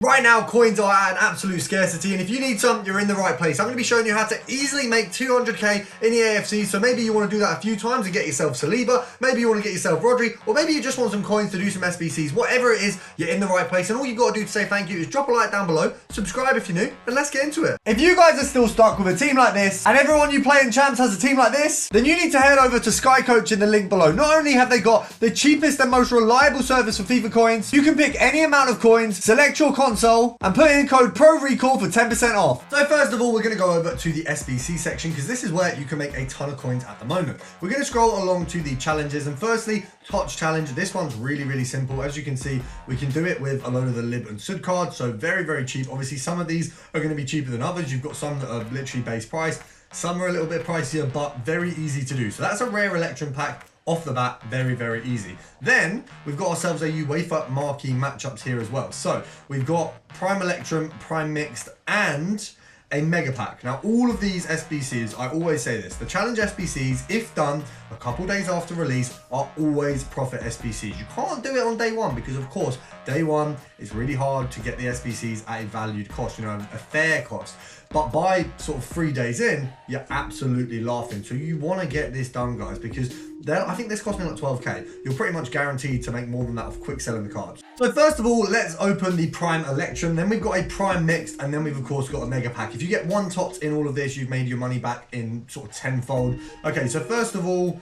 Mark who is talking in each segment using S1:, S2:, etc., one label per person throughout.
S1: Right now, coins are at an absolute scarcity, and if you need some, you're in the right place. I'm going to be showing you how to easily make 200k in EAFC, so maybe you want to do that a few times and get yourself Saliba, maybe you want to get yourself Rodri, or maybe you just want some coins to do some SBCs. Whatever it is, you're in the right place, and all you've got to do to say thank you is drop a like down below, subscribe if you're new, and let's get into it. If you guys are still stuck with a team like this, and everyone you play in Champs has a team like this, then you need to head over to Sky Coach in the link below. Not only have they got the cheapest and most reliable service for FIFA coins, you can pick any amount of coins, select your console, and put in code PRORECALL for 10% off. So first of all, we're going to go over to the SBC section because this is where you can make a ton of coins at the moment. We're going to scroll along to the challenges, and firstly, TOTS challenge. This one's really simple. As you can see, we can do it with a load of the Lib and Sud cards, so very cheap. Obviously, some of these are going to be cheaper than others. You've got some that are literally base price. Some are a little bit pricier, but very easy to do. So that's a rare Electrum pack. Off the bat, very easy. Then we've got ourselves a UEFA marquee matchups here as well. So we've got Prime Electrum, Prime Mixed, and a mega pack. Now all of these SBCs, I always say this, the challenge SBCs, if done a couple days after release, are always profit SBCs. You can't do it on day one because of course day one is really hard to get the SBCs at a valued cost, you know, a fair cost. But by sort of 3 days in, you're absolutely laughing. So you want to get this done, guys, because I think this cost me like 12k. You're pretty much guaranteed to make more than that off quick selling the cards. So first of all, let's open the Prime Electrum. Then we've got a Prime Mixed, and then we've of course got a Mega Pack. If you get one TOTS in all of this, you've made your money back in sort of tenfold. Okay, so first of all,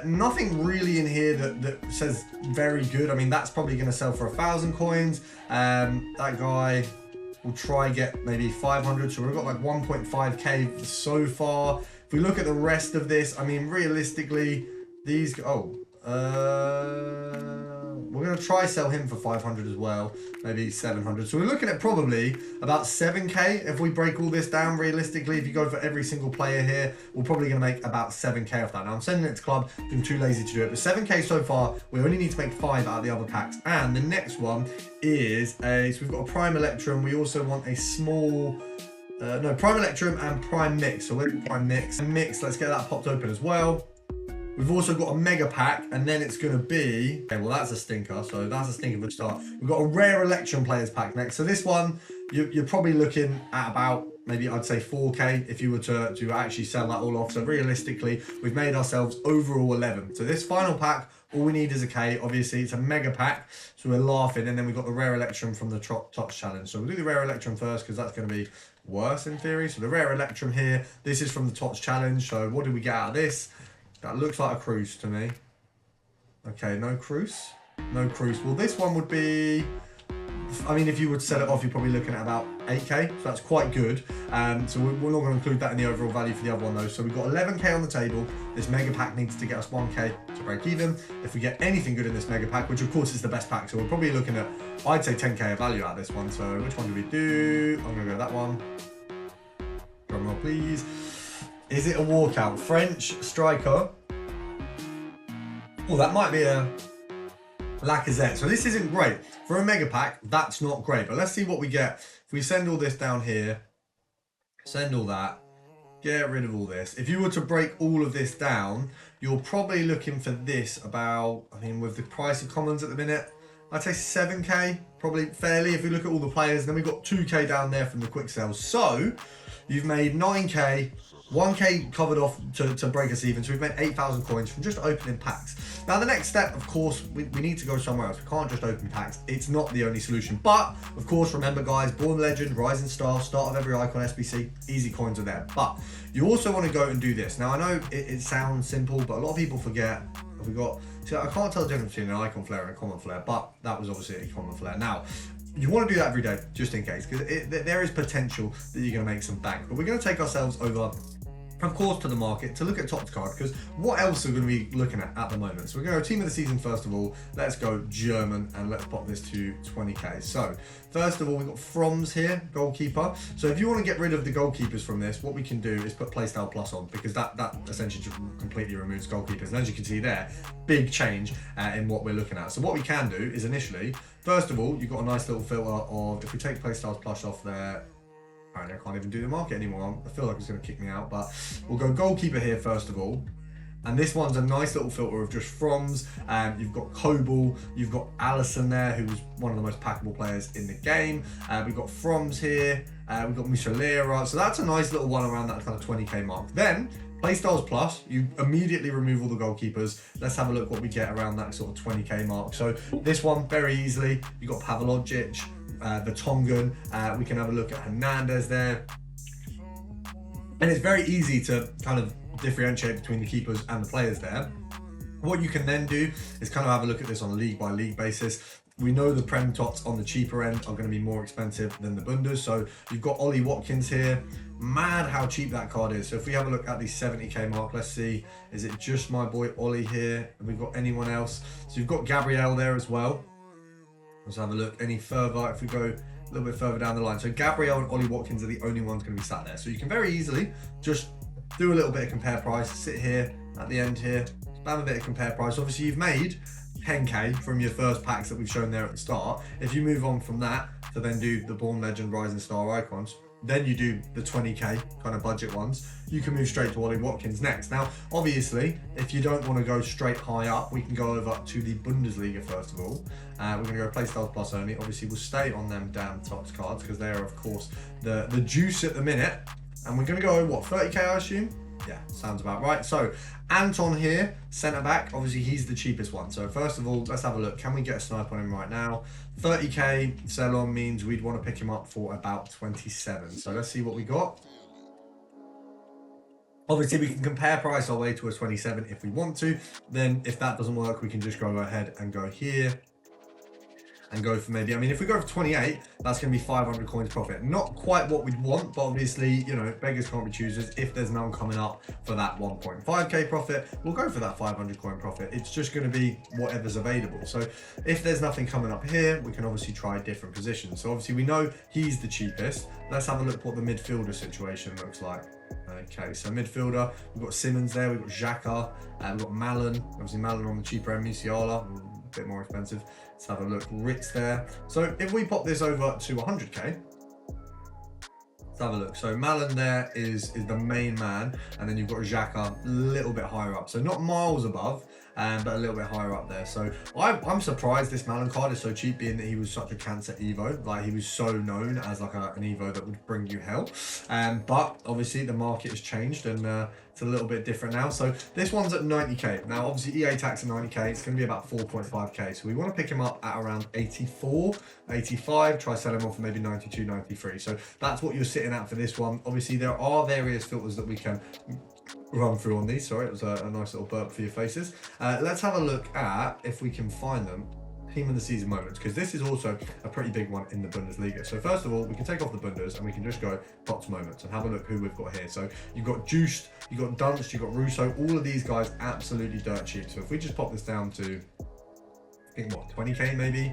S1: nothing really in here that says very good. I mean, that's probably going to sell for 1,000 coins. That guy will try get maybe 500, so we've got like 1.5k so far. If we look at the rest of this, I mean, realistically, these, we're going to try sell him for 500 as well, maybe 700. So we're looking at probably about 7k if we break all this down. Realistically, if you go for every single player here, we're probably going to make about 7k off that. Now I'm sending it to club, been too lazy to do it, but 7k so far. We only need to make 5 out of the other packs. And the next one is so we've got a Prime Electrum. We also want a small Prime Electrum and Prime Mix. So we're Prime Mix and Mix. Let's get that popped open as well. We've also got a mega pack, and then it's going to be, okay, well, that's a stinker. So that's a stinker for the start. We've got a rare Electrum players pack next. So this one, you're probably looking at about, maybe I'd say 4k if you were to actually sell that all off. So realistically, we've made ourselves overall 11. So this final pack, all we need is a K. Obviously, it's a mega pack, so we're laughing. And then we've got the rare Electrum from the TOTS challenge. So we'll do the rare Electrum first because that's going to be worse in theory. So the rare Electrum here, this is from the TOTS challenge. So what did we get out of this? That looks like a cruise to me. Okay, no cruise. No cruise. Well, this one would be, I mean, if you would set it off, you're probably looking at about 8k. So that's quite good. So we're not going to include that in the overall value for the other one, though. So we've got 11k on the table. This mega pack needs to get us 1k to break even. If we get anything good in this mega pack, which of course is the best pack, so we're probably looking at, I'd say 10k of value out of this one. So which one do we do? I'm going to go that one. Drum roll, please. Is it a walkout? French striker. Oh, that might be a Lacazette. So this isn't great. For a mega pack, that's not great. But let's see what we get. If we send all this down here, send all that, get rid of all this. If you were to break all of this down, you're probably looking for this about, I mean, with the price of commons at the minute, I'd say 7k, probably fairly, if we look at all the players. Then we've got 2k down there from the quick sales. So you've made 9k, 1k covered off to break us even. So we've made 8,000 coins from just opening packs. Now the next step, of course, we need to go somewhere else. We can't just open packs. It's not the only solution. But, of course, remember, guys, Born Legend, Rising Star, start of every icon SBC, easy coins are there. But you also want to go and do this. Now, I know it sounds simple, but a lot of people forget. We got, see, I can't tell the difference between an icon flare and a common flare, but that was obviously a common flare. Now, you want to do that every day, just in case, because there is potential that you're going to make some bank. But we're going to take ourselves over, of course, to the market to look at TOTS card, because what else are we going to be looking at the moment? So we're going to go team of the season first of all. Let's go German, and let's pop this to 20k. So first of all, we've got Froms here, goalkeeper. So if you want to get rid of the goalkeepers from this, what we can do is put Playstyle Plus on, because that essentially just completely removes goalkeepers. And as you can see there, big change in what we're looking at. So what we can do is initially, first of all, you've got a nice little filter of, if we take Playstyle Plus off there, apparently I can't even do the market anymore. I feel like it's going to kick me out, but we'll go goalkeeper here first of all. And this one's a nice little filter of just Froms. You've got Coble, you've got Allison there, who's one of the most packable players in the game. We've got Froms here, we've got Michelera. So that's a nice little one around that kind of 20k mark. Then, Playstyles Plus, you immediately remove all the goalkeepers. Let's have a look what we get around that sort of 20k mark. So this one, very easily, you've got Pavlovic, the Tongan. We can have a look at Hernandez there. And it's very easy to kind of differentiate between the keepers and the players there. What you can then do is kind of have a look at this on a league by league basis. We know the Prem Tots on the cheaper end are going to be more expensive than the Bundes. So you've got Ollie Watkins here. Mad how cheap that card is. So if we have a look at the 70k mark, let's see, is it just my boy Ollie here? Have we got anyone else? So you've got Gabriel there as well. Let's have a look any further. If we go a little bit further down the line. So Gabriel and Ollie Watkins are the only ones going to be sat there. So you can very easily just do a little bit of compare price, sit here at the end here, spam a bit of compare price. Obviously you've made 10k from your first packs that we've shown there at the start. If you move on from that to then do the Born Legend Rising Star icons, then you do the 20k kind of budget ones, you can move straight to Ollie Watkins next. Now, obviously, if you don't want to go straight high up, we can go over to the Bundesliga first of all. We're going to go Playstyles Plus only. Obviously, we'll stay on them damn TOTS cards because they are, of course, the juice at the minute. And we're going to go, what, 30k, I assume? Yeah, sounds about right. So Anton here, centre back, obviously he's the cheapest one. So first of all, let's have a look. Can we get a snipe on him right now? 30k sell on means we'd want to pick him up for about 27. So let's see what we got. Obviously we can compare price our way to a 27 if we want to. Then if that doesn't work, we can just go ahead and go here and go for maybe, I mean, if we go for 28, that's going to be 500 coins profit. Not quite what we'd want, but obviously, you know, beggars can't be choosers. If there's none coming up for that 1.5k profit, we'll go for that 500 coin profit. It's just going to be whatever's available. So if there's nothing coming up here, we can obviously try different positions. So obviously we know he's the cheapest. Let's have a look what the midfielder situation looks like. Okay, so midfielder, we've got Simmons there, we've got Xhaka, we've got Malin, obviously Malin on the cheaper end, Musiala, a bit more expensive. Let's have a look, Ritz there. So if we pop this over to 100k, let's have a look. So Malin there is the main man, and then you've got Xhaka a little bit higher up. So not miles above, but a little bit higher up there. So I'm surprised this Malin card is so cheap, being that he was such a cancer Evo. Like, he was so known as like an Evo that would bring you hell. But obviously the market has changed, and it's a little bit different now. So this one's at 90k. Now obviously EA tax at 90k, it's going to be about 4.5k. So we want to pick him up at around 84, 85, try sell him off for maybe 92, 93. So that's what you're sitting at for this one. Obviously there are various filters that we can run through on these. Sorry, it was a nice little burp for your faces. Let's have a look at if we can find them. Team of the season moments, because this is also a pretty big one in the Bundesliga. So first of all, we can take off the Bundes and we can just go TOTS moments and have a look who we've got here. So you've got Juiced, you've got Dunst, you've got Russo, all of these guys absolutely dirt cheap. So if we just pop this down to, I think what, 20k maybe?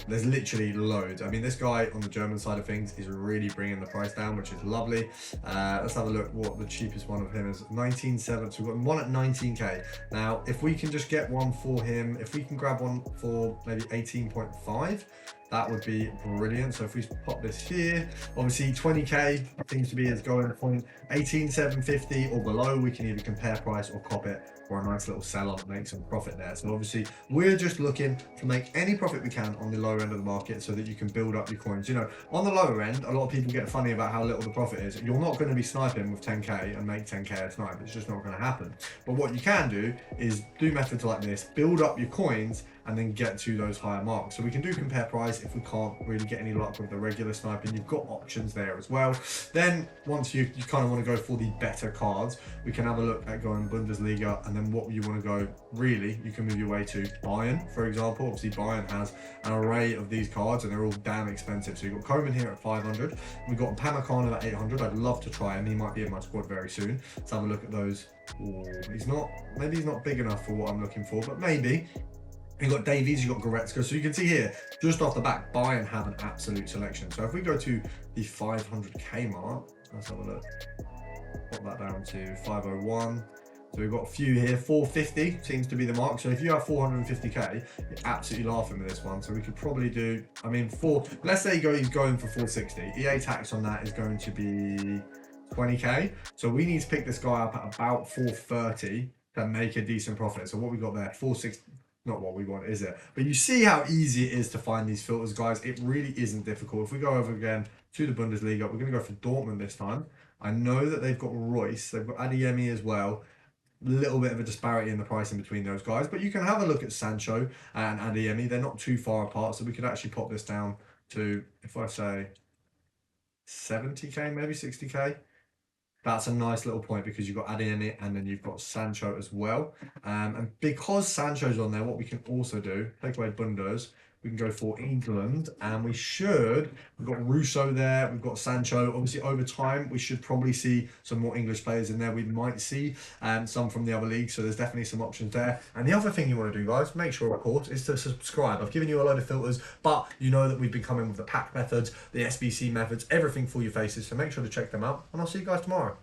S1: There's literally loads. I mean, this guy on the German side of things is really bringing the price down, which is lovely. Let's have a look what the cheapest one of him is. 19.7. So we've got one at 19k. Now, if we can just get one for him, if we can grab one for maybe 18.5, that would be brilliant. So if we pop this here, obviously 20k seems to be his going point. 18,750 or below, we can either compare price or cop it for a nice little sell on, make some profit there. So obviously we're just looking to make any profit we can on the lower end of the market so that you can build up your coins. You know, on the lower end, a lot of people get funny about how little the profit is. You're not going to be sniping with 10k and make 10k a snipe. It's just not going to happen. But what you can do is do methods like this, build up your coins, and then get to those higher marks. So we can do compare price if we can't really get any luck with the regular sniping. You've got options there as well. Then once you kind of want to go for the better cards, we can have a look at going Bundesliga, and then what you want to go, really, you can move your way to Bayern, for example. Obviously Bayern has an array of these cards and they're all damn expensive. So you've got Koeman here at 500. We've got Pamecano at 800. I'd love to try him. He might be in my squad very soon. Let's have a look at those. Ooh, maybe he's not big enough for what I'm looking for, but maybe. You've got Davies, you've got Goretzka. So you can see here, just off the back, Bayern have an absolute selection. So if we go to the 500k mark, let's have a look. Pop that down to 501. So we've got a few here. 450 seems to be the mark. So if you have 450k, you're absolutely laughing with this one. So we could probably do, I mean, let's say he's going for 460. EA tax on that is going to be 20k. So we need to pick this guy up at about 430 to make a decent profit. So what we got there, 460. Not what we want, is it? But you see how easy it is to find these filters, guys. It really isn't difficult. If we go over again to the Bundesliga, we're going to go for Dortmund this time. I know that they've got Royce, they've got Adeyemi as well. A little bit of a disparity in the pricing between those guys, but you can have a look at Sancho and Adeyemi. They're not too far apart, so we could actually pop this down to, if I say 70k, maybe 60k. That's a nice little point because you've got Adeyemi and then you've got Sancho as well. And because Sancho's on there, what we can also do, take away Bundes, we can go for England and we've got Russo there, we've got Sancho. Obviously over time, we should probably see some more English players in there. We might see some from the other leagues, so there's definitely some options there. And the other thing you want to do, guys, make sure, of course, is to subscribe. I've given you a load of filters, but you know that we've been coming with the pack methods, the SBC methods, everything for your faces, so make sure to check them out, and I'll see you guys tomorrow.